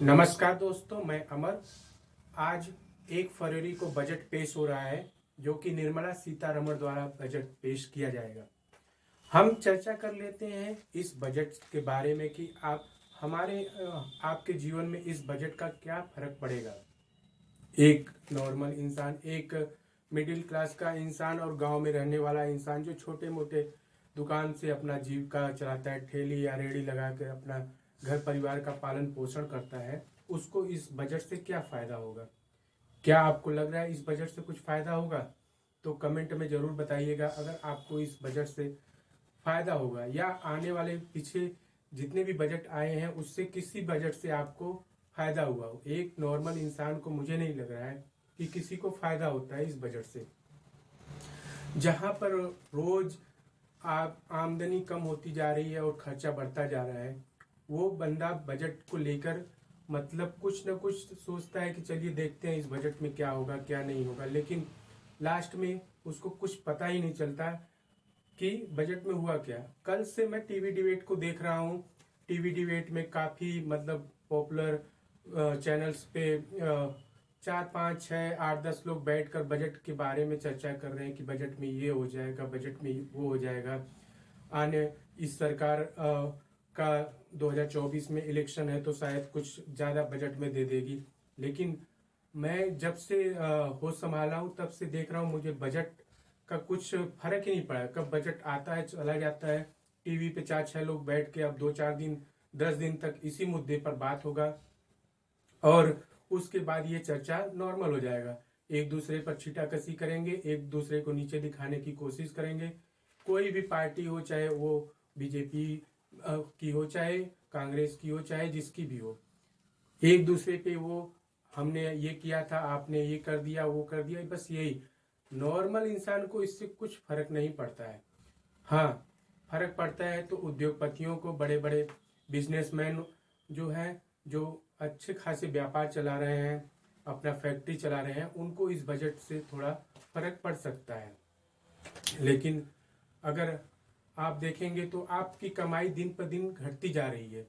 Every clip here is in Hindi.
नमस्कार दोस्तों, मैं अमर। आज 1 फरवरी को बजट पेश हो रहा है, जो कि निर्मला सीतारमण द्वारा बजट पेश किया जाएगा। हम चर्चा कर लेते हैं इस बजट के बारे में कि आपके जीवन में इस बजट का क्या फर्क पड़ेगा। एक नॉर्मल इंसान, एक मिडिल क्लास का इंसान और गांव में रहने वाला इंसान जो छोटे मोटे दुकान से अपना जीविका चलाता है, ठेली या रेहड़ी लगा कर अपना घर परिवार का पालन पोषण करता है, उसको इस बजट से क्या फ़ायदा होगा। क्या आपको लग रहा है इस बजट से कुछ फ़ायदा होगा? तो कमेंट में ज़रूर बताइएगा अगर आपको इस बजट से फ़ायदा होगा, या आने वाले पीछे जितने भी बजट आए हैं उससे किसी बजट से आपको फ़ायदा हुआ हो। एक नॉर्मल इंसान को मुझे नहीं लग रहा है कि किसी को फ़ायदा होता है इस बजट से। जहाँ पर रोज़ आमदनी कम होती जा रही है और खर्चा बढ़ता जा रहा है, वो बंदा बजट को लेकर मतलब कुछ ना कुछ सोचता है कि चलिए देखते हैं इस बजट में क्या होगा क्या नहीं होगा, लेकिन लास्ट में उसको कुछ पता ही नहीं चलता कि बजट में हुआ क्या। कल से मैं टीवी डिबेट को देख रहा हूँ। टीवी डिबेट में काफ़ी मतलब पॉपुलर चैनल्स पे 4 5 6 8 10 लोग बैठकर बजट के बारे में चर्चा कर रहे हैं कि बजट में ये हो जाएगा, बजट में वो हो जाएगा। आने इस सरकार का 2024 में इलेक्शन है तो शायद कुछ ज़्यादा बजट में दे देगी, लेकिन मैं जब से होश संभाला हूँ तब से देख रहा हूँ मुझे बजट का कुछ फर्क ही नहीं पड़ा। कब बजट आता है चला जाता है, टीवी पे 4 6 लोग बैठ के अब 2 4 दिन 10 दिन तक इसी मुद्दे पर बात होगा और उसके बाद ये चर्चा नॉर्मल हो जाएगा। एक दूसरे पर छीटाकशी करेंगे, एक दूसरे को नीचे दिखाने की कोशिश करेंगे। कोई भी पार्टी हो, चाहे वो बीजेपी की हो, चाहे कांग्रेस की हो, चाहे जिसकी भी हो, एक दूसरे पे वो हमने ये किया था, आपने ये कर दिया, वो कर दिया, बस यही। नॉर्मल इंसान को इससे कुछ फर्क नहीं पड़ता है। हाँ, फर्क पड़ता है तो उद्योगपतियों को, बड़े बड़े बिजनेसमैन जो हैं, जो अच्छे खासे व्यापार चला रहे हैं, अपना फैक्ट्री चला रहे हैं, उनको इस बजट से थोड़ा फर्क पड़ सकता है। लेकिन अगर आप देखेंगे तो आपकी कमाई दिन पर दिन घटती जा रही है।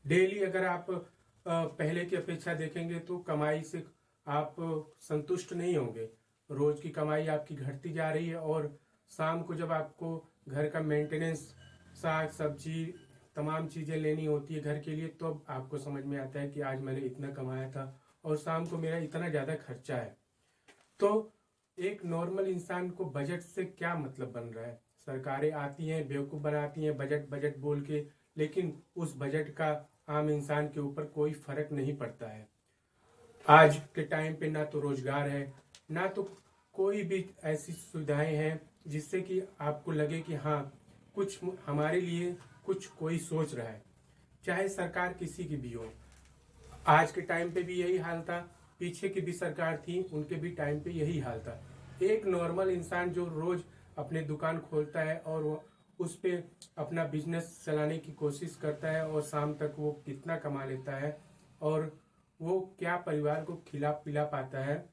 डेली अगर आप पहले की अपेक्षा देखेंगे तो कमाई से आप संतुष्ट नहीं होंगे। रोज की कमाई आपकी घटती जा रही है और शाम को जब आपको घर का मेंटेनेंस, साग सब्जी, तमाम चीज़ें लेनी होती है घर के लिए, तो अब आपको समझ में आता है कि आज मैंने इतना कमाया था और शाम को मेरा इतना ज़्यादा खर्चा है। तो एक नॉर्मल इंसान को बजट से क्या मतलब बन रहा है। सरकारें आती हैं, बेवकूफ़ बनाती हैं बजट बजट बोल के, लेकिन उस बजट का आम इंसान के ऊपर कोई फर्क नहीं पड़ता है। आज के टाइम पे ना तो रोजगार है, ना तो कोई भी ऐसी सुविधाएं हैं जिससे कि आपको लगे कि हाँ, कुछ हमारे लिए कुछ कोई सोच रहा है। चाहे सरकार किसी की भी हो, आज के टाइम पे भी यही हाल था, पीछे की भी सरकार थी उनके भी टाइम पे यही हाल था। एक नॉर्मल इंसान जो रोज अपने दुकान खोलता है और वो उस पे अपना बिजनेस चलाने की कोशिश करता है और शाम तक वो कितना कमा लेता है और वो क्या परिवार को खिला पिला पाता है,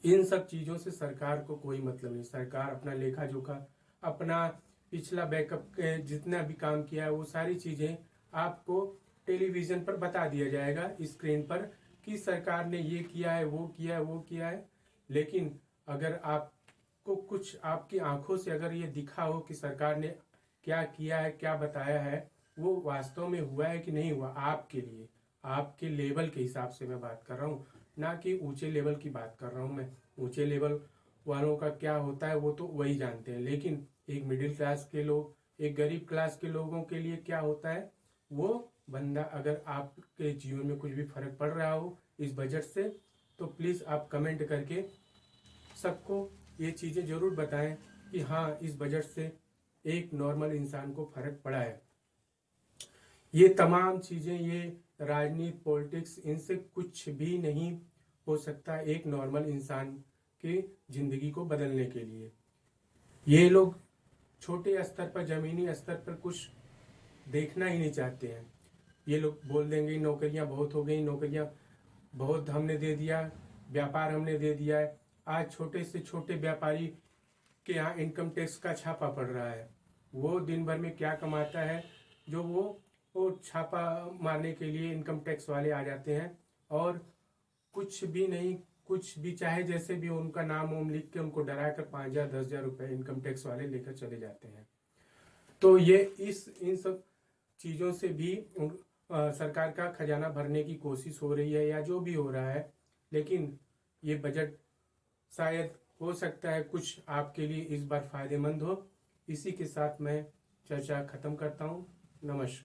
इन सब चीज़ों से सरकार को कोई मतलब नहीं। सरकार अपना लेखा जोखा, अपना पिछला बैकअप के जितना भी काम किया है वो सारी चीज़ें आपको टेलीविज़न पर बता दिया जाएगा, स्क्रीन पर, कि सरकार ने ये किया है, वो किया है, वो किया है। लेकिन अगर आपको कुछ आपकी आंखों से अगर ये दिखा हो कि सरकार ने क्या किया है, क्या बताया है, वो वास्तव में हुआ है कि नहीं हुआ आपके लिए, आपके लेवल के हिसाब से मैं बात कर रहा हूँ, ना कि ऊंचे लेवल की बात कर रहा हूँ मैं। ऊंचे लेवल वालों का क्या होता है वो तो वही जानते हैं, लेकिन एक मिडिल क्लास के लोग, एक गरीब क्लास के लोगों के लिए क्या होता है, वो बंदा, अगर आपके जीवन में कुछ भी फर्क पड़ रहा हो इस बजट से, तो प्लीज़ आप कमेंट करके सबको ये चीज़ें ज़रूर बताएं कि हाँ, इस बजट से एक नॉर्मल इंसान को फर्क पड़ा है। ये तमाम चीज़ें, ये राजनीति, पॉलिटिक्स, इनसे कुछ भी नहीं हो सकता एक नॉर्मल इंसान की ज़िंदगी को बदलने के लिए। ये लोग छोटे स्तर पर, ज़मीनी स्तर पर कुछ देखना ही नहीं चाहते हैं। ये लोग बोल देंगे नौकरियां बहुत हो गई, नौकरियां बहुत हमने दे दिया, व्यापार हमने दे दिया है। आज छोटे से छोटे व्यापारी के यहाँ इनकम टैक्स का छापा पड़ रहा है। वो दिन भर में क्या कमाता है, जो वो वो छापा मारने के लिए इनकम टैक्स वाले आ जाते हैं और कुछ भी नहीं, कुछ भी चाहे जैसे भी उनका नाम वाम लिख के उनको डरा कर 5,000 10,000 रुपये इनकम टैक्स वाले लेकर चले जाते हैं। तो ये इन सब चीज़ों से भी सरकार का खजाना भरने की कोशिश हो रही है या जो भी हो रहा है, लेकिन ये बजट शायद हो सकता है कुछ आपके लिए इस बार फायदेमंद हो। इसी के साथ मैं चर्चा खत्म करता हूँ। नमस्कार।